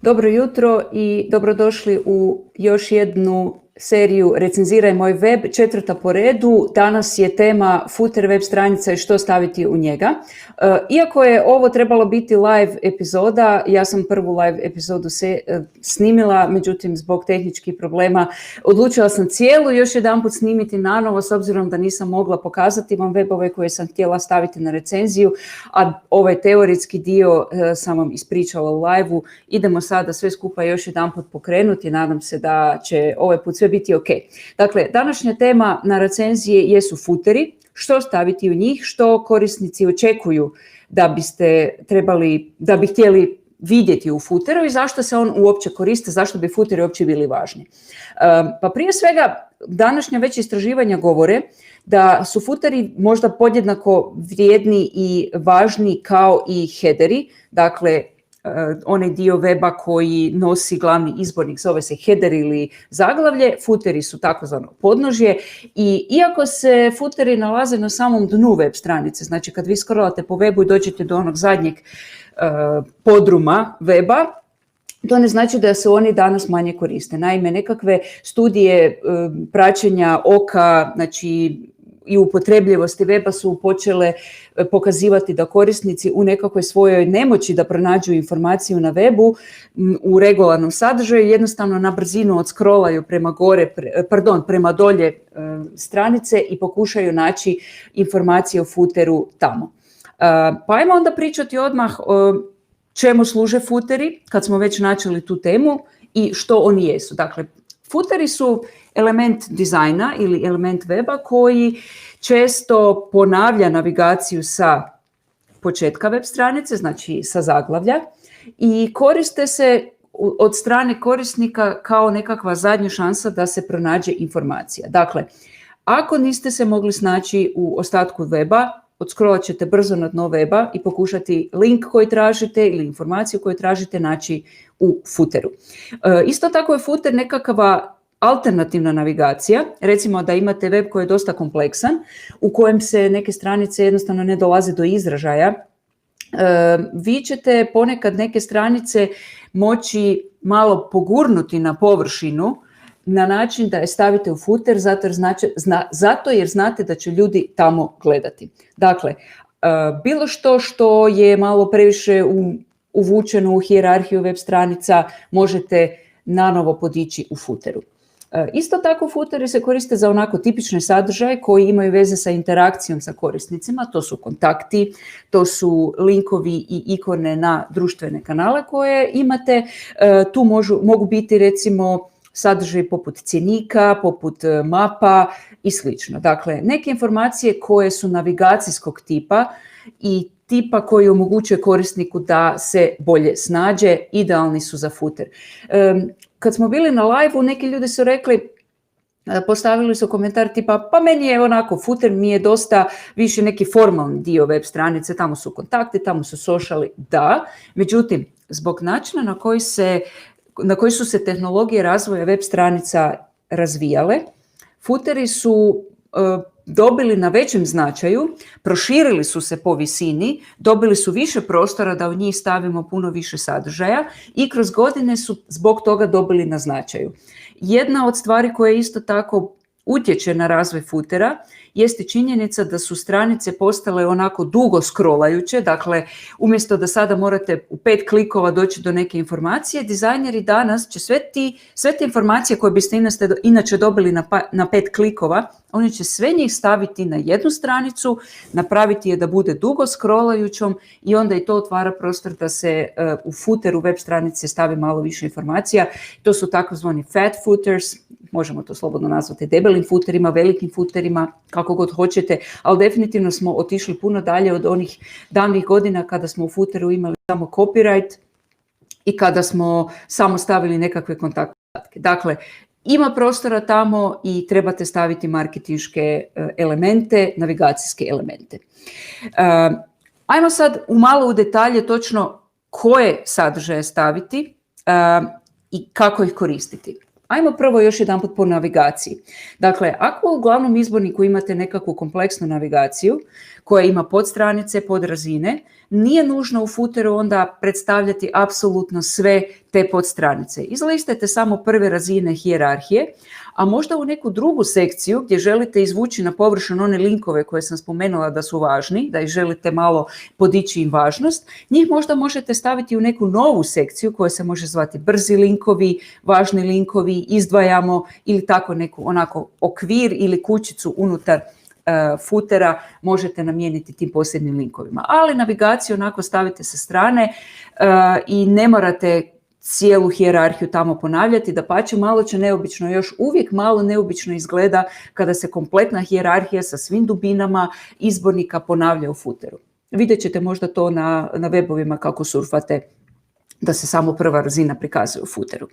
Dobro jutro i dobrodošli u još jednu seriju Recenziraj moj web, 4. po redu. Danas je tema footer web stranica i što staviti u njega. Iako je ovo trebalo biti live epizoda, ja sam prvu live epizodu snimila, međutim zbog tehničkih problema odlučila sam cijelu još jedanput snimiti nanovo, s obzirom da nisam mogla pokazati vam webove koje sam htjela staviti na recenziju, a ovaj teoretski dio sam vam ispričala u live-u. Idemo sada sve skupa još jedanput pokrenuti, nadam se da će ovaj put sve biti ok. Dakle, današnja tema na recenzije jesu footeri, što staviti u njih, što korisnici očekuju da bi htjeli vidjeti u footeru i zašto se on uopće koriste, zašto bi footeri uopće bili važni. Pa prije svega, današnja već istraživanja govore da su footeri možda podjednako vrijedni i važni kao i headeri, dakle onaj dio weba koji nosi glavni izbornik, zove se header ili zaglavlje, footeri su takozvano podnožje i iako se footeri nalaze na samom dnu web stranice, znači kad vi scrollate po webu i dođete do onog zadnjeg podruma weba, to ne znači da se oni danas manje koriste. Naime, nekakve studije praćenja oka, znači i upotrebljivosti weba su počele pokazivati da korisnici u nekakvoj svojoj nemoći da pronađu informaciju na webu u regularnom sadržaju jednostavno na brzinu odskrolaju prema dolje stranice i pokušaju naći informacije o footeru tamo. Pa ajmo onda pričati odmah o čemu služe footeri, kad smo već načeli tu temu i što oni jesu. Dakle, footeri su element dizajna ili element weba koji često ponavlja navigaciju sa početka web stranice, znači sa zaglavlja, i koriste se od strane korisnika kao nekakva zadnja šansa da se pronađe informacija. Dakle, ako niste se mogli snaći u ostatku weba, odscrollat ćete brzo na dno weba i pokušati link koji tražite ili informaciju koju tražite naći u footeru. Isto tako je footer nekakva alternativna navigacija, recimo da imate web koji je dosta kompleksan, u kojem se neke stranice jednostavno ne dolaze do izražaja. Vi ćete ponekad neke stranice moći malo pogurnuti na površinu na način da je stavite u footer zato jer znate da će ljudi tamo gledati. Dakle, bilo što je malo previše uvučeno u hijerarhiju web stranica možete nanovo podići u footeru. Isto tako footeri se koriste za onako tipične sadržaje koji imaju veze sa interakcijom sa korisnicima, to su kontakti, to su linkovi i ikone na društvene kanale koje imate, tu mogu biti recimo sadržaj poput cjenika, poput mapa i slično. Dakle, neke informacije koje su navigacijskog tipa i tipa koji omogućuje korisniku da se bolje snađe, idealni su za footer. Kad smo bili na live-u, neki ljudi su rekli, postavili su komentar tipa, pa meni je onako, footer mi je dosta više neki formalni dio web stranice, tamo su kontakti, tamo su sociali, da. Međutim, zbog načina na koji su se tehnologije razvoja web stranica razvijale, footeri su dobili na većem značaju, proširili su se po visini, dobili su više prostora da u njih stavimo puno više sadržaja i kroz godine su zbog toga dobili na značaju. Jedna od stvari koja isto tako utječe na razvoj footera jeste činjenica da su stranice postale onako dugo scrollajuće, dakle umjesto da sada morate u 5 klikova doći do neke informacije, dizajneri danas će sve te informacije koje biste inače dobili na 5 klikova, oni će sve njih staviti na jednu stranicu, napraviti je da bude dugo scrollajućom i onda i to otvara prostor da se u footeru web stranice stavi malo više informacija. To su takozvani fat footers, možemo to slobodno nazvati debelim footerima, velikim footerima, kako god hoćete, ali definitivno smo otišli puno dalje od onih davnih godina kada smo u footeru imali samo copyright i kada smo samo stavili nekakve kontaktne podatke. Dakle, ima prostora tamo i trebate staviti marketinške elemente, navigacijske elemente. Ajmo sad malo u detalje točno koje sadržaje staviti i kako ih koristiti. Ajmo prvo još jedanput po navigaciji. Dakle, ako u glavnom izborniku imate nekakvu kompleksnu navigaciju koja ima podstranice, podrazine, nije nužno u footeru onda predstavljati apsolutno sve te podstranice. Izlistajte samo prve razine hijerarhije, a možda u neku drugu sekciju gdje želite izvući na površinu one linkove koje sam spomenula da su važni, da ih želite malo podići im važnost, njih možda možete staviti u neku novu sekciju koja se može zvati brzi linkovi, važni linkovi, izdvajamo ili tako neku onako okvir ili kućicu unutar futera možete namijeniti tim posebnim linkovima. Ali navigaciju onako stavite sa strane i ne morate cijelu hijerarhiju tamo ponavljati, dapače malo će neobično, još uvijek malo neobično izgleda kada se kompletna hijerarhija sa svim dubinama izbornika ponavlja u futeru. Vidjet ćete možda to na webovima kako surfate da se samo prva razina prikazuje u futeru.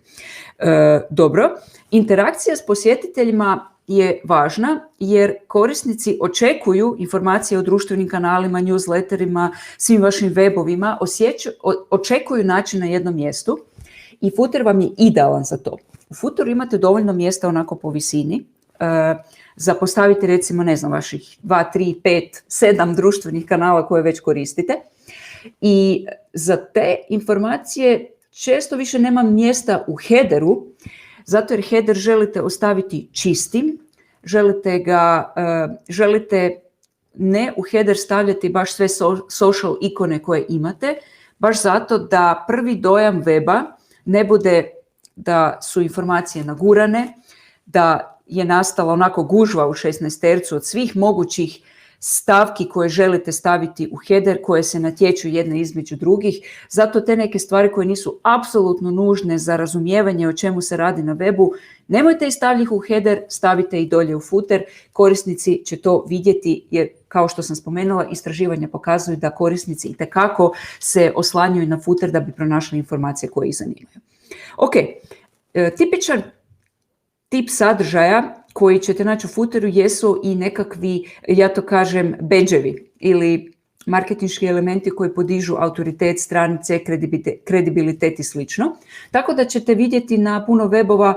Dobro, interakcija s posjetiteljima je važna jer korisnici očekuju informacije o društvenim kanalima, newsletterima, svim vašim webovima, očekuju naći na jednom mjestu i futer vam je idealan za to. U futeru imate dovoljno mjesta onako po visini za postaviti recimo ne znam vaših 2, 3, 5, 7 društvenih kanala koje već koristite i za te informacije često više nema mjesta u headeru zato jer header želite ostaviti čistim, želite ne u header stavljati baš sve social ikone koje imate, baš zato da prvi dojam weba ne bude da su informacije nagurane, da je nastala onako gužva u 16 tercu od svih mogućih stavki koje želite staviti u header, koje se natječu jedne između drugih. Zato te neke stvari koje nisu apsolutno nužne za razumijevanje o čemu se radi na webu, nemojte ih staviti u header, stavite ih dolje u footer. Korisnici će to vidjeti jer, kao što sam spomenula, istraživanja pokazuju da korisnici itekako se oslanjaju na footer da bi pronašli informacije koje ih zanimaju. Ok, tipičan tip sadržaja koji ćete naći u footeru jesu i nekakvi, ja to kažem, badge-evi ili marketinški elementi koji podižu autoritet stranice, kredibilitet i slično. Tako da ćete vidjeti na puno webova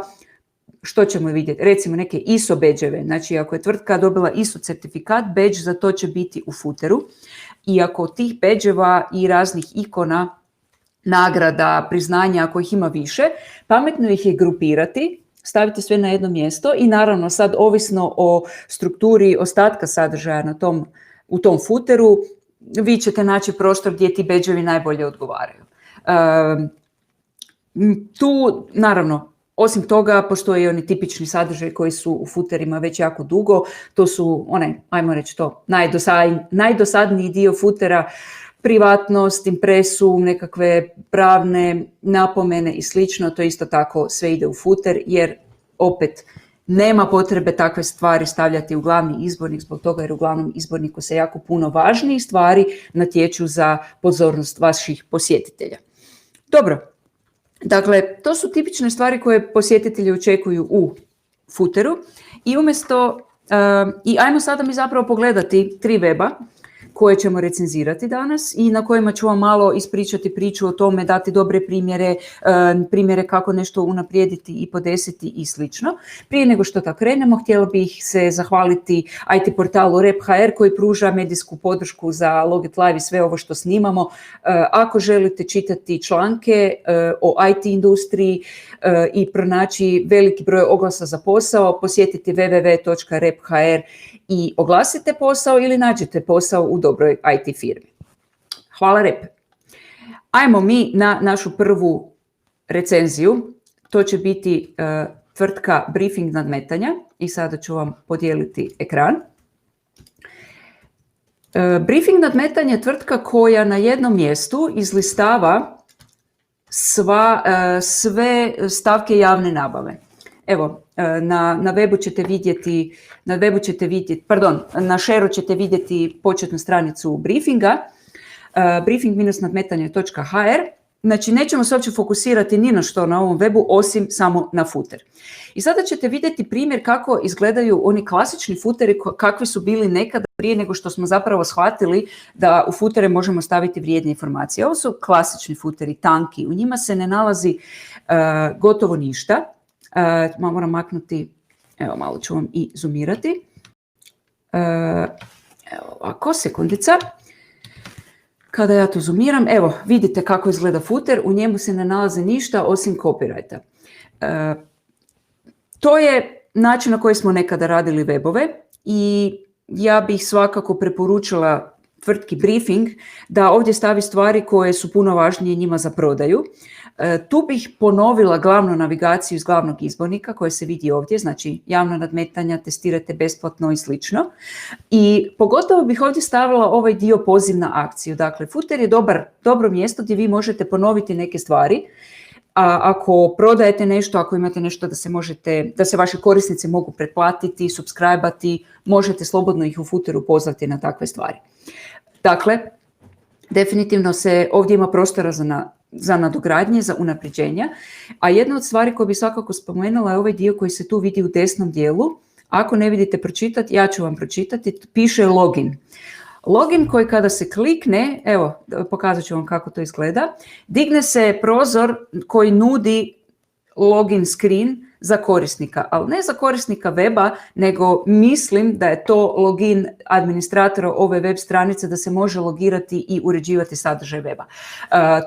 što ćemo vidjeti. Recimo neke ISO badge-eve. Znači ako je tvrtka dobila ISO certifikat, badge za to će biti u footeru. I ako tih badge-eva i raznih ikona, nagrada, priznanja, ako ih ima više, pametno ih je grupirati, stavite sve na jedno mjesto i naravno sad ovisno o strukturi ostatka sadržaja u tom footeru, vi ćete naći prostor gdje ti badge-evi najbolje odgovaraju. Tu naravno, osim toga, postoje i oni tipični sadržaji koji su u footerima već jako dugo. To su ajmo reći to, najdosadniji dio footera, privatnost, impresu, nekakve pravne napomene i slično. To isto tako sve ide u footer jer opet nema potrebe takve stvari stavljati u glavni izbornik zbog toga jer u glavnom izborniku se jako puno važnijih stvari natječu za pozornost vaših posjetitelja. Dobro. Dakle, to su tipične stvari koje posjetitelji očekuju u footeru i ajmo sada mi zapravo pogledati 3 weba koje ćemo recenzirati danas i na kojima ću vam malo ispričati priču o tome, dati dobre primjere kako nešto unaprijediti i podesiti i slično. Prije nego što tako krenemo, htjela bih se zahvaliti IT portalu Rep.hr koji pruža medijsku podršku za Logit Live i sve ovo što snimamo. Ako želite čitati članke o IT industriji i pronaći veliki broj oglasa za posao, posjetite www.rep.hr i oglasite posao ili nađete posao u dobroj IT firmi. Hvala Rep. Ajmo mi na našu prvu recenziju. To će biti tvrtka Briefing nadmetanja i sada ću vam podijeliti ekran. Briefing nadmetanja je tvrtka koja na jednom mjestu izlistava sve stavke javne nabave. Evo, na webu ćete vidjeti, na shareu ćete vidjeti početnu stranicu briefinga, briefing-nadmetanje.hr. Znači, nećemo se uopće fokusirati ni na što na ovom webu, osim samo na footer. I sada ćete vidjeti primjer kako izgledaju oni klasični footeri kakvi su bili nekada prije nego što smo zapravo shvatili da u footere možemo staviti vrijedne informacije. Ovo su klasični footeri, tanki, u njima se ne nalazi gotovo ništa. Moram maknuti, evo malo ću vam i zoomirati. Evo ovako, sekundica. Kada ja to zoomiram, evo, vidite kako izgleda footer, u njemu se ne nalazi ništa osim copyrighta. To je način na koji smo nekada radili webove i ja bih svakako preporučila tvrtki Briefing da ovdje stavi stvari koje su puno važnije njima za prodaju. Tu bih ponovila glavnu navigaciju iz glavnog izbornika koje se vidi ovdje, znači javna nadmetanja, testirate besplatno i slično. I pogotovo bih ovdje stavila ovaj dio poziv na akciju. Dakle, footer je dobro mjesto gdje vi možete ponoviti neke stvari. A ako prodajete nešto, ako imate nešto da se vaši korisnici mogu pretplatiti, subscribe-ati, možete slobodno ih u footeru pozvati na takve stvari. Dakle, definitivno se ovdje ima prostora za nadogradnje, za unapređenja, a jedna od stvari koju bih svakako spomenula je ovaj dio koji se tu vidi u desnom dijelu. Ako ne vidite pročitati, ja ću vam pročitati, piše login. Login koji kada se klikne, evo pokazat ću vam kako to izgleda, digne se prozor koji nudi login screen za korisnika, ali ne za korisnika weba, nego mislim da je to login administratora ove web stranice da se može logirati i uređivati sadržaj weba.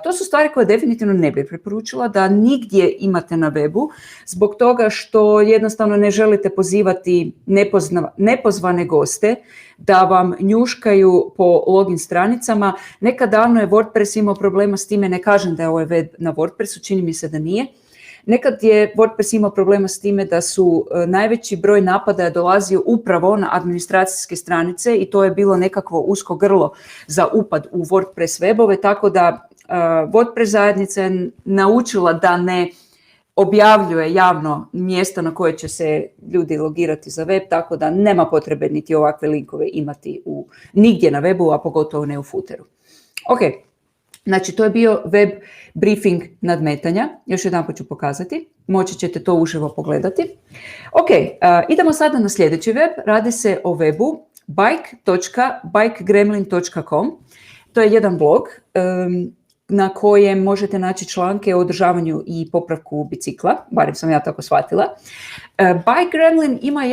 To su stvari koje definitivno ne bih preporučila da nigdje imate na webu, zbog toga što jednostavno ne želite pozivati nepozvane goste da vam njuškaju po login stranicama. Nekad davno je WordPress imao problema s time, ne kažem da je ovaj web na WordPressu, čini mi se da nije. Nekad je WordPress imao problema s time da su najveći broj napada dolazio upravo na administracijske stranice i to je bilo nekakvo usko grlo za upad u WordPress webove, tako da WordPress zajednica je naučila da ne objavljuje javno mjesta na koje će se ljudi logirati za web, tako da nema potrebe niti ovakve linkove imati nigdje na webu, a pogotovo ne u footeru. Ok. Znači, to je bio web briefing nadmetanja. Još jedanput ću pokazati. Moći ćete to uživo pogledati. Ok, idemo sada na sljedeći web. Radi se o webu bike.bikegremlin.com. To je jedan blog na kojem možete naći članke o održavanju i popravku bicikla, barem sam ja tako shvatila. Bike Gremlin ima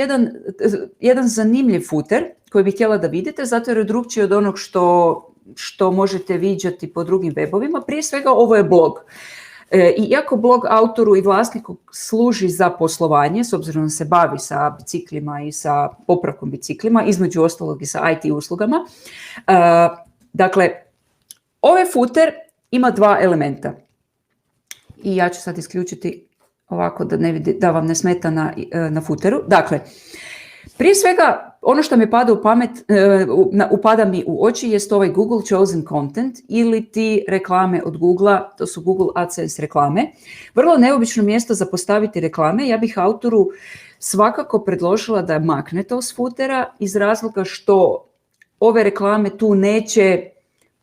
jedan zanimljiv footer koji bih htjela da vidite, zato jer je drukčiji od onog što možete viđati po drugim webovima. Prije svega ovo je blog. I iako blog autoru i vlasniku služi za poslovanje, s obzirom da se bavi sa biciklima i sa popravkom biciklima, između ostalog i sa IT uslugama. Dakle, ovaj footer ima dva elementa. I ja ću sad isključiti ovako da vam ne smeta na footeru. Dakle, prije svega, ono što mi pada upada mi u oči jest ovaj Google Chosen Content ili ti reklame od Googlea, to su Google AdSense reklame. Vrlo neobično mjesto za postaviti reklame. Ja bih autoru svakako predložila da makne to s footera iz razloga što ove reklame tu neće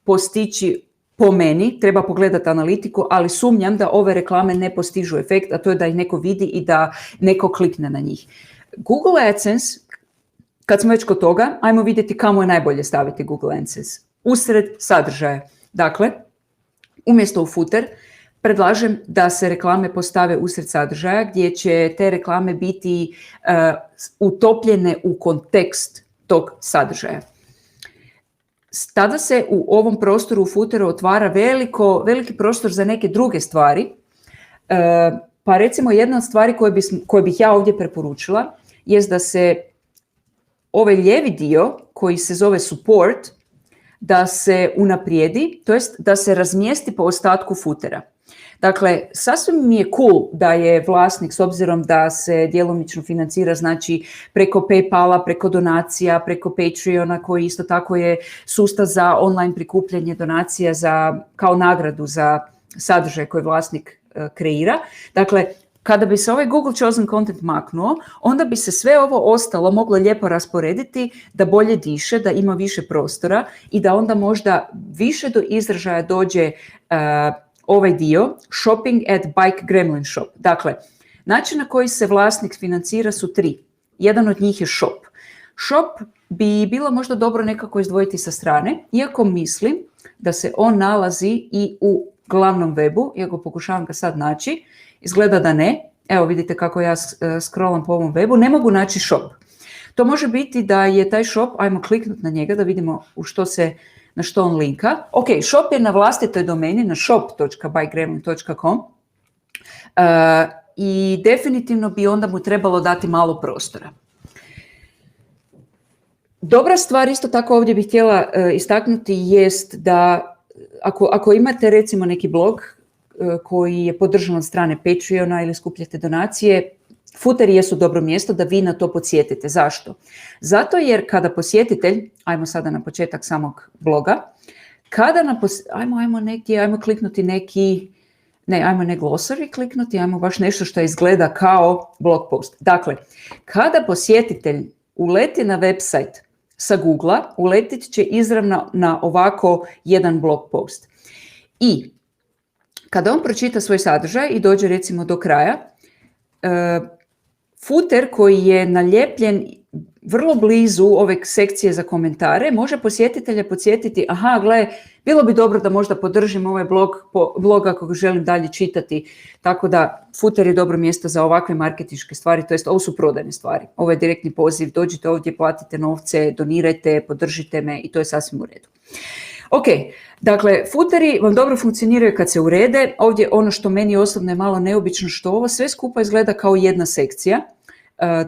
postići, po meni, treba pogledati analitiku, ali sumnjam da ove reklame ne postižu efekt, a to je da ih neko vidi i da neko klikne na njih. Google AdSense, kad smo već kod toga, ajmo vidjeti kamo je najbolje staviti Google AdSense. Usred sadržaja. Dakle, umjesto u footer, predlažem da se reklame postave usred sadržaja gdje će te reklame biti utopljene u kontekst tog sadržaja. Tada se u ovom prostoru u footeru otvara veliki prostor za neke druge stvari. Pa recimo jedna od stvari koje bih ja ovdje preporučila jest da se ovaj lijevi dio koji se zove support da se unaprijedi, to jest da se razmjesti po ostatku footera. Dakle, sasvim mi je cool da je vlasnik, s obzirom da se djelomično financira, znači preko PayPala, preko donacija, preko Patreona koji isto tako je sustav za online prikupljanje donacija kao nagradu za sadržaj koji vlasnik kreira. Dakle, kada bi se ovaj Google Chosen Content maknuo, onda bi se sve ovo ostalo moglo lijepo rasporediti da bolje diše, da ima više prostora i da onda možda više do izražaja dođe ovaj dio Shopping at Bike Gremlin Shop. Dakle, način na koji se vlasnik financira su 3. Jedan od njih je shop. Shop bi bilo možda dobro nekako izdvojiti sa strane, iako mislim da se on nalazi i u glavnom webu, iako pokušavam ga sad naći, izgleda da ne. Evo vidite kako ja scrollam po ovom webu, ne mogu naći shop. To može biti da je taj shop, ajmo kliknuti na njega da vidimo u što se na što on linka. Ok, shop je na vlastitoj domeni, na shop.bygremlin.com i definitivno bi onda mu trebalo dati malo prostora. Dobra stvar, isto tako ovdje bih htjela istaknuti, jest da ako imate recimo neki blog koji je podržan od strane Patreona ili skupljate donacije, footeri jesu dobro mjesto da vi na to podsjetite. Zašto? Zato jer kada posjetitelj, ajmo sada na početak samog bloga, kada ajmo kliknuti neki, ajmo ne glossary kliknuti, ajmo baš nešto što izgleda kao blog post. Dakle, kada posjetitelj uleti na website sa Google-a, uletit će izravno na ovako jedan blog post. I kada on pročita svoj sadržaj i dođe recimo do kraja, footer koji je naljepljen vrlo blizu ove sekcije za komentare može posjetitelja podsjetiti, aha, gle, bilo bi dobro da možda podržim ovaj blog ako ga želim dalje čitati. Tako da footer je dobro mjesto za ovakve marketinške stvari, to jest ovo su prodajne stvari. Ovo je direktni poziv, dođite ovdje, platite novce, donirajte, podržite me i to je sasvim u redu. Ok, dakle, footeri vam dobro funkcioniraju kad se urede. Ovdje ono što meni osobno je malo neobično, što ovo sve skupa izgleda kao jedna sekcija.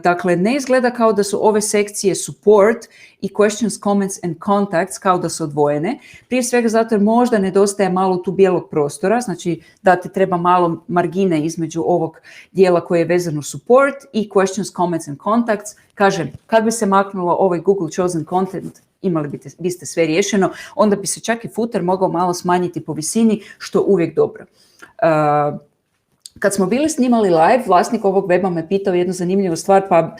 Dakle, ne izgleda kao da su ove sekcije support i questions, comments and contacts kao da su odvojene. Prije svega zato jer možda nedostaje malo tu bijelog prostora, znači da ti treba malo margine između ovog dijela koji je vezano support i questions, comments and contacts. Kažem, kad bi se maknulo ovaj Google chosen content, imali biste sve riješeno, onda bi se čak i footer mogao malo smanjiti po visini, što uvijek dobro. Kad smo bili snimali live, vlasnik ovog weba me pitao jednu zanimljivu stvar, pa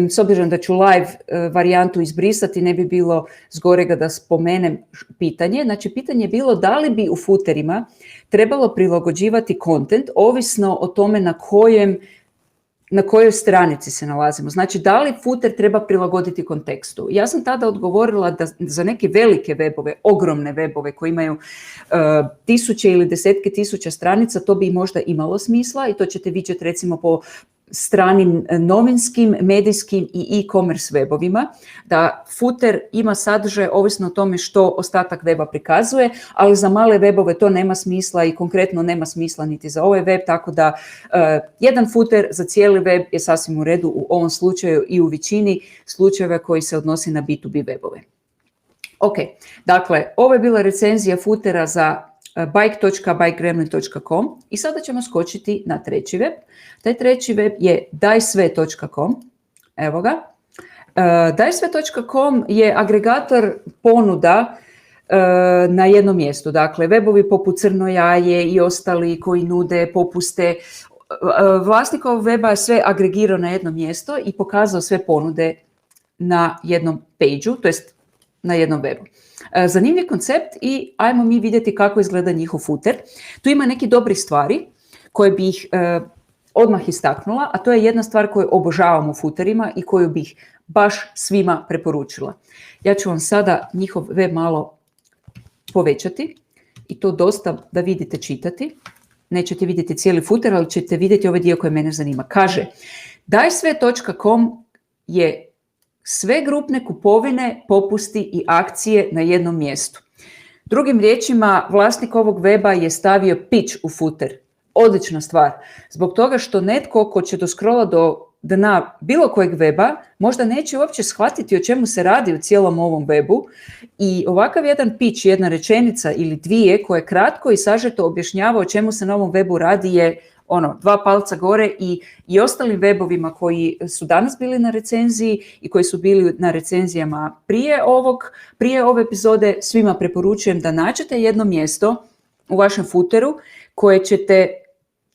s obzirom da ću live varijantu izbrisati, ne bi bilo zgorega da spomenem pitanje. Znači, pitanje je bilo da li bi u footerima trebalo prilagođivati content ovisno o tome na kojoj stranici se nalazimo. Znači, da li footer treba prilagoditi kontekstu? Ja sam tada odgovorila da za neke velike webove, ogromne webove koji imaju tisuće ili desetke tisuća stranica, to bi možda imalo smisla i to ćete vidjeti recimo po stranim novinskim, medijskim i e-commerce webovima, da footer ima sadržaj ovisno o tome što ostatak weba prikazuje, ali za male webove to nema smisla i konkretno nema smisla niti za ovaj web, tako da jedan footer za cijeli web je sasvim u redu u ovom slučaju i u većini slučajeva koji se odnosi na B2B webove. Ok, dakle, ovo je bila recenzija footera za bike.bygremlin.com i sada ćemo skočiti na treći web. Taj treći web je dajsve.com. Evo ga. Dajsve.com je agregator ponuda na jednom mjestu. Dakle, webovi poput Crno jaje i ostali koji nude popuste. Vlasnik ovog weba je sve agregirao na jedno mjesto i pokazao sve ponude na jednom page-u, to jest na jednom webu. Zanimljiv koncept i ajmo mi vidjeti kako izgleda njihov footer. Tu ima neki dobri stvari koje bih odmah istaknula, a to je jedna stvar koju obožavam u footerima i koju bih baš svima preporučila. Ja ću vam sada njihov web malo povećati i to dosta da vidite čitati. Nećete vidjeti cijeli footer, ali ćete vidjeti ovaj dio koji mene zanima. Kaže, dajsve.com je sve grupne kupovine, popusti i akcije na jednom mjestu. Drugim riječima, vlasnik ovog weba je stavio pitch u footer. Odlična stvar. Zbog toga što netko ko će doskrola do dna bilo kojeg weba, možda neće uopće shvatiti o čemu se radi u cijelom ovom webu i ovakav jedan pitch, jedna rečenica ili dvije koje kratko i sažeto objašnjava o čemu se na ovom webu radi je dva palca gore i ostalim webovima koji su danas bili na recenziji i koji su bili na recenzijama prije ove epizode, svima preporučujem da nađete jedno mjesto u vašem footeru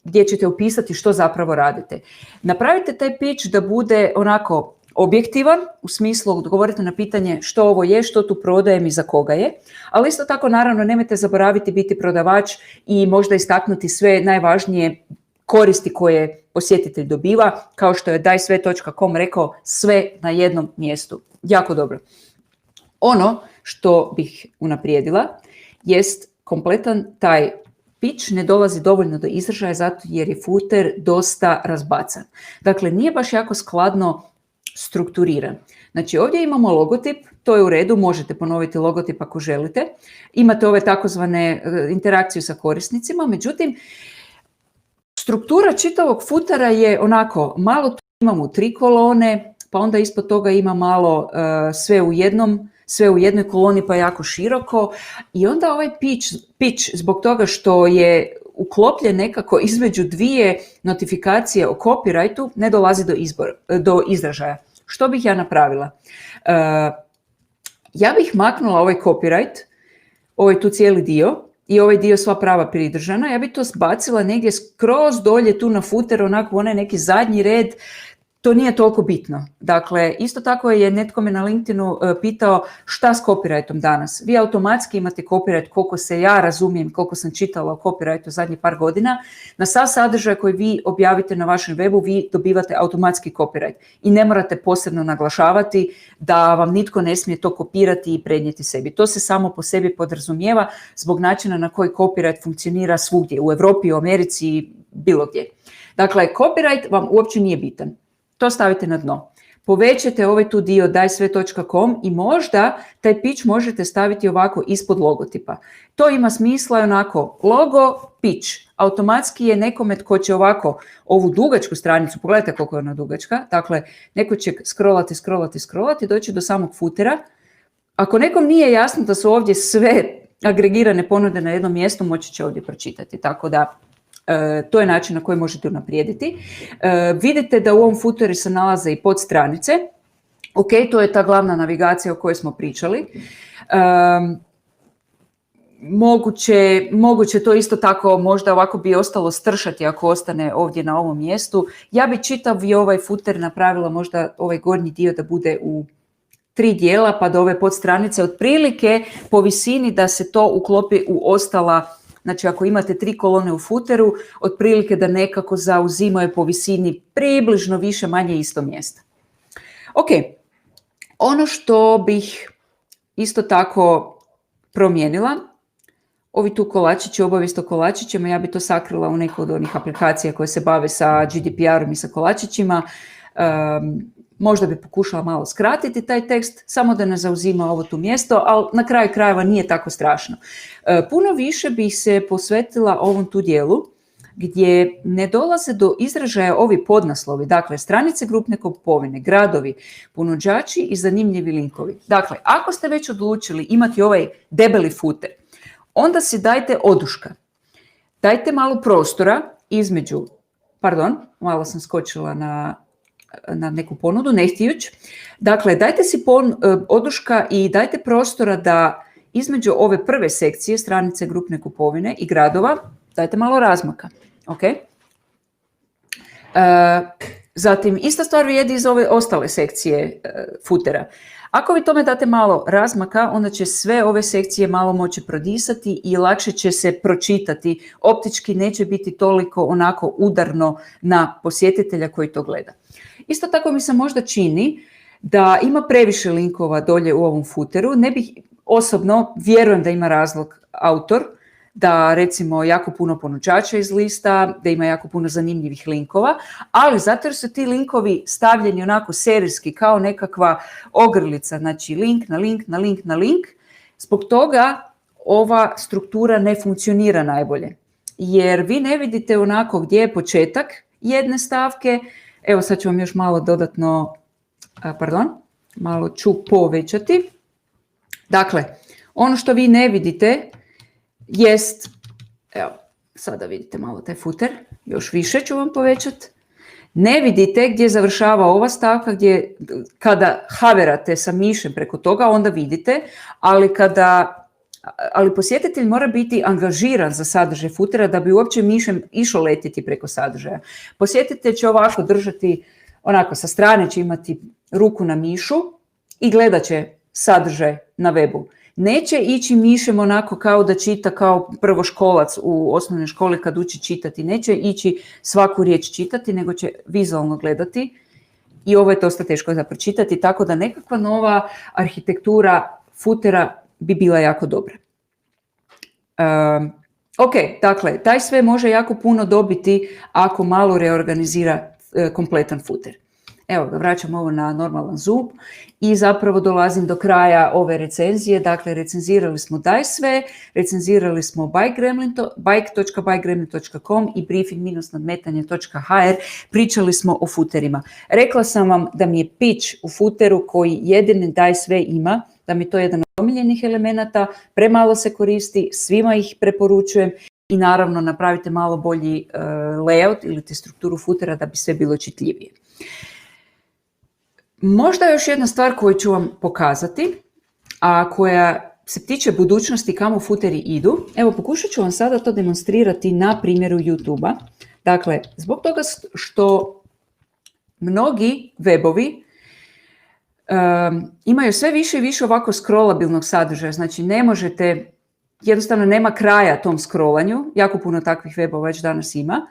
gdje ćete opisati što zapravo radite. Napravite taj pitch da bude onako objektivan, u smislu odgovorite na pitanje što ovo je, što tu prodajem i za koga je, ali isto tako naravno nemojte zaboraviti biti prodavač i možda istaknuti sve najvažnije koristi koje posjetitelj dobiva, kao što je dajsve.com rekao, sve na jednom mjestu. Jako dobro. Ono što bih unaprijedila jest kompletan taj pitch ne dolazi dovoljno do izražaja zato jer je footer dosta razbacan. Dakle, nije baš jako skladno strukturiran. Znači ovdje imamo logotip, to je u redu, možete ponoviti logotip ako želite. Imate ove takozvane interakciju sa korisnicima, međutim, struktura čitavog futera je onako, malo tu imamo 3 kolone, pa onda ispod toga ima malo sve u jednoj koloni pa jako široko i onda ovaj pitch zbog toga što je uklopljen nekako između dvije notifikacije o copyrightu ne dolazi do izražaja. Što bih ja napravila? Ja bih maknula ovaj copyright, ovaj tu cijeli dio i ovaj dio sva prava pridržana, ja bih to zbacila negdje skroz dolje tu na footer, onako onaj neki zadnji red, to nije toliko bitno. Dakle, isto tako je netko me na LinkedInu pitao šta s copyrightom danas. Vi automatski imate copyright, koliko se ja razumijem, koliko sam čitala o copyrightu zadnjih par godina. Na sav sadržaj koji vi objavite na vašem webu, vi dobivate automatski copyright. I ne morate posebno naglašavati da vam nitko ne smije to kopirati i prenijeti sebi. To se samo po sebi podrazumijeva zbog načina na koji copyright funkcionira svugdje, u Europi, u Americi, bilo gdje. Dakle, copyright vam uopće nije bitan. To stavite na dno. Povećajte ovaj tu dio dajsve.com i možda taj pitch možete staviti ovako ispod logotipa. To ima smisla onako logo, pitch. Automatski je nekome tko će ovako ovu dugačku stranicu, pogledajte koliko je ona dugačka, dakle neko će scrollati, doći do samog footera. Ako nekom nije jasno da su ovdje sve agregirane ponude na jednom mjestu, moći će ovdje pročitati. Tako da to je način na koji možete unaprijediti. Vidite da u ovom footeru se nalaze i podstranice. Ok, to je ta glavna navigacija o kojoj smo pričali. Moguće to isto tako možda ovako bi ostalo stršati ako ostane ovdje na ovom mjestu. Ja bi čitav i ovaj footer napravila možda ovaj gornji dio da bude u 3 dijela pa da ove podstranice otprilike po visini da se to uklopi u ostala. Znači ako imate 3 kolone u footeru, otprilike da nekako zauzimaju po visini približno više manje isto mjesto. Ok, ono što bih isto tako promijenila, ovi tu kolačići, obavijest o kolačićima, ja bi to sakrila u neku od onih aplikacija koje se bave sa GDPR-om i sa kolačićima. Možda bi pokušala malo skratiti taj tekst, samo da ne zauzima ovo tu mjesto, ali na kraju krajeva nije tako strašno. Puno više bih se posvetila ovom tu dijelu gdje ne dolaze do izražaja ovi podnaslovi, dakle stranice grupne kupovine, gradovi, ponuđači i zanimljivi linkovi. Dakle, ako ste već odlučili imati ovaj debeli footer, onda si dajte oduška. Dajte malo prostora između, malo sam skočila na neku ponudu, ne htijuć. Dakle, dajte si oduška i dajte prostora da između ove prve sekcije, stranice grupne kupovine i gradova, dajte malo razmaka. Okay? Zatim, ista stvar vrijedi iz ove ostale sekcije footera. Ako vi tome date malo razmaka, onda će sve ove sekcije malo moći prodisati i lakše će se pročitati. Optički neće biti toliko onako udarno na posjetitelja koji to gleda. Isto tako mi se možda čini da ima previše linkova dolje u ovom footeru. Ne bih osobno, vjerujem da ima razlog autor, da recimo jako puno ponuđača iz lista, da ima jako puno zanimljivih linkova, ali zato jer su ti linkovi stavljeni onako serijski kao nekakva ogrlica, znači link na link na link na link, zbog toga ova struktura ne funkcionira najbolje. Jer vi ne vidite onako gdje je početak jedne stavke. Evo sad ću vam još malo dodatno, malo ću povećati. Dakle, ono što vi ne vidite jest, evo, sada vidite malo taj footer, još više ću vam povećati. Ne vidite gdje završava ova stavka, gdje kada haverate sa mišem preko toga, onda vidite, ali posjetitelj mora biti angažiran za sadržaj footera da bi uopće mišem išao letiti preko sadržaja. Posjetitelj će ovako držati, onako sa strane će imati ruku na mišu i gledat će sadržaj na webu. Neće ići mišem onako kao da čita kao prvoškolac u osnovnoj školi kad uči čitati. Neće ići svaku riječ čitati, nego će vizualno gledati i ovo je dosta teško za pročitati, tako da nekakva nova arhitektura footera bi bila jako dobra. Ok, dakle, taj sve može jako puno dobiti ako malo reorganizira kompletan footer. Evo ga, vraćam ovo na normalan zoom i zapravo dolazim do kraja ove recenzije. Dakle, recenzirali smo Daj sve, recenzirali smo bike.bikegremlin.com i briefing-nadmetanje.hr. Pričali smo o footerima. Rekla sam vam da mi je pitch u footeru koji jedini Daj sve ima, da mi je to jedan od omiljenih elemenata, premalo se koristi, svima ih preporučujem i naravno napravite malo bolji layout ili strukturu footera da bi sve bilo čitljivije. Možda još jedna stvar koju ću vam pokazati, a koja se tiče budućnosti kamo footeri idu. Evo, pokušat ću vam sada to demonstrirati na primjeru YouTube-a. Dakle, zbog toga što mnogi webovi imaju sve više i više ovako scrollabilnog sadržaja, znači ne možete, jednostavno nema kraja tom scrollanju, jako puno takvih webova već danas ima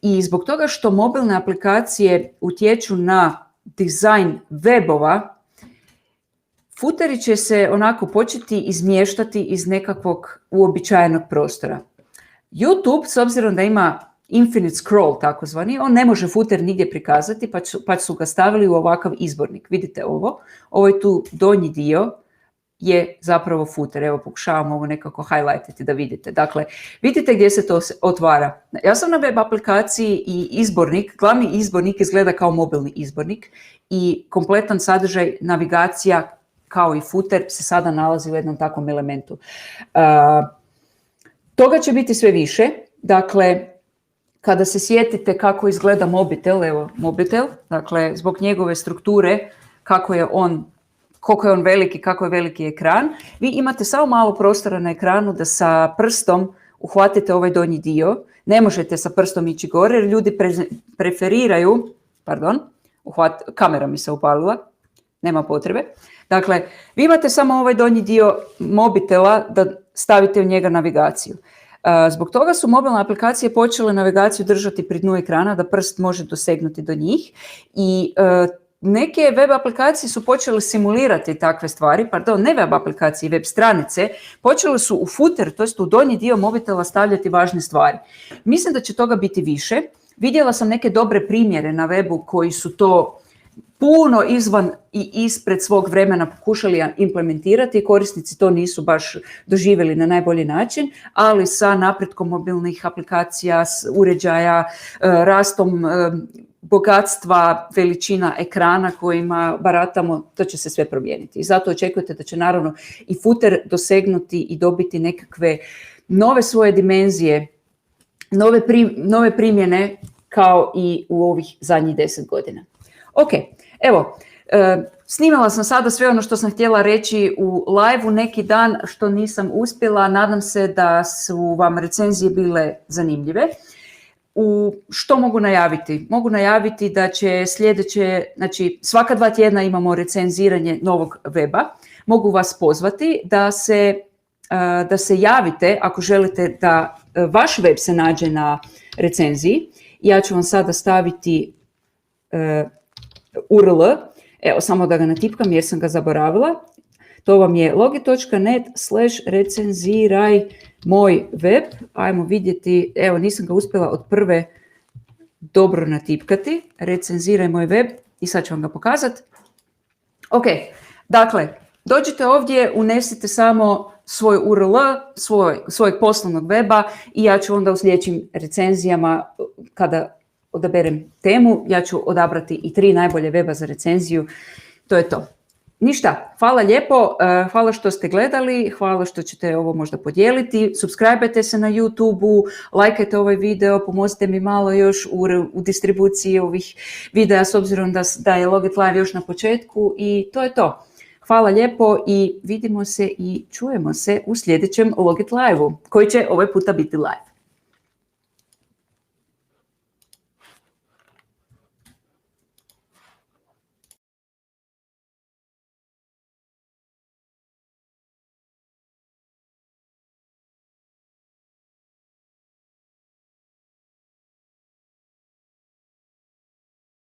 i zbog toga što mobilne aplikacije utječu na dizajn webova, footeri će se onako početi izmještati iz nekakvog uobičajenog prostora. YouTube, s obzirom da ima infinite scroll takozvani, on ne može footer nigdje prikazati, pa su ga stavili u ovakav izbornik. Vidite ovo je tu donji dio je zapravo footer. Evo, pokušavam ovo nekako highlightiti da vidite. Dakle, vidite gdje se to otvara. Ja sam na web aplikaciji i izbornik, glavni izbornik izgleda kao mobilni izbornik i kompletan sadržaj, navigacija kao i footer se sada nalazi u jednom takvom elementu. Toga će biti sve više. Dakle, kada se sjetite kako izgleda mobitel, evo mobitel, dakle zbog njegove strukture, koliko je on veliki, kako je veliki ekran, vi imate samo malo prostora na ekranu da sa prstom uhvatite ovaj donji dio. Ne možete sa prstom ići gore jer ljudi preferiraju, kamera mi se upalila, nema potrebe. Dakle, vi imate samo ovaj donji dio mobitela da stavite u njega navigaciju. Zbog toga su mobilne aplikacije počele navigaciju držati pri dnu ekrana da prst može dosegnuti do njih i neke web aplikacije su počele simulirati takve stvari, ne web aplikacije, web stranice, počele su u footer, to jest u donji dio mobitela stavljati važne stvari. Mislim da će toga biti više. Vidjela sam neke dobre primjere na webu koji su to puno izvan i ispred svog vremena pokušali implementirati. Korisnici to nisu baš doživjeli na najbolji način, ali sa napretkom mobilnih aplikacija, uređaja, rastom bogatstva, veličina ekrana kojima baratamo, to će se sve promijeniti. I zato očekujete da će naravno i footer dosegnuti i dobiti nekakve nove svoje dimenzije, nove primjene kao i u ovih zadnjih 10 godina. Ok, evo, snimala sam sada sve ono što sam htjela reći u live-u neki dan što nisam uspjela. Nadam se da su vam recenzije bile zanimljive. Što mogu najaviti? Mogu najaviti da će sljedeće, znači svaka 2 tjedna imamo recenziranje novog weba. Mogu vas pozvati da se javite ako želite da vaš web se nađe na recenziji. Ja ću vam sada staviti URL, evo samo da ga natipkam jer sam ga zaboravila. To vam je logi.net/recenziraj moj web. Ajmo vidjeti, evo nisam ga uspjela od prve dobro natipkati. Recenziraj moj web i sad ću vam ga pokazati. Ok, dakle, dođite ovdje, unesite samo svoj URL, svojeg poslovnog weba i ja ću onda u sljedećim recenzijama, kada odaberem temu, ja ću odabrati i 3 najbolje weba za recenziju. To je to. Ništa, hvala lijepo, hvala što ste gledali, hvala što ćete ovo možda podijeliti, subscribe-ajte se na YouTube-u, lajkajte ovaj video, pomozite mi malo još u distribuciji ovih videa s obzirom da je Logit Live još na početku i to je to. Hvala lijepo i vidimo se i čujemo se u sljedećem Logit Live-u koji će ovaj puta biti live.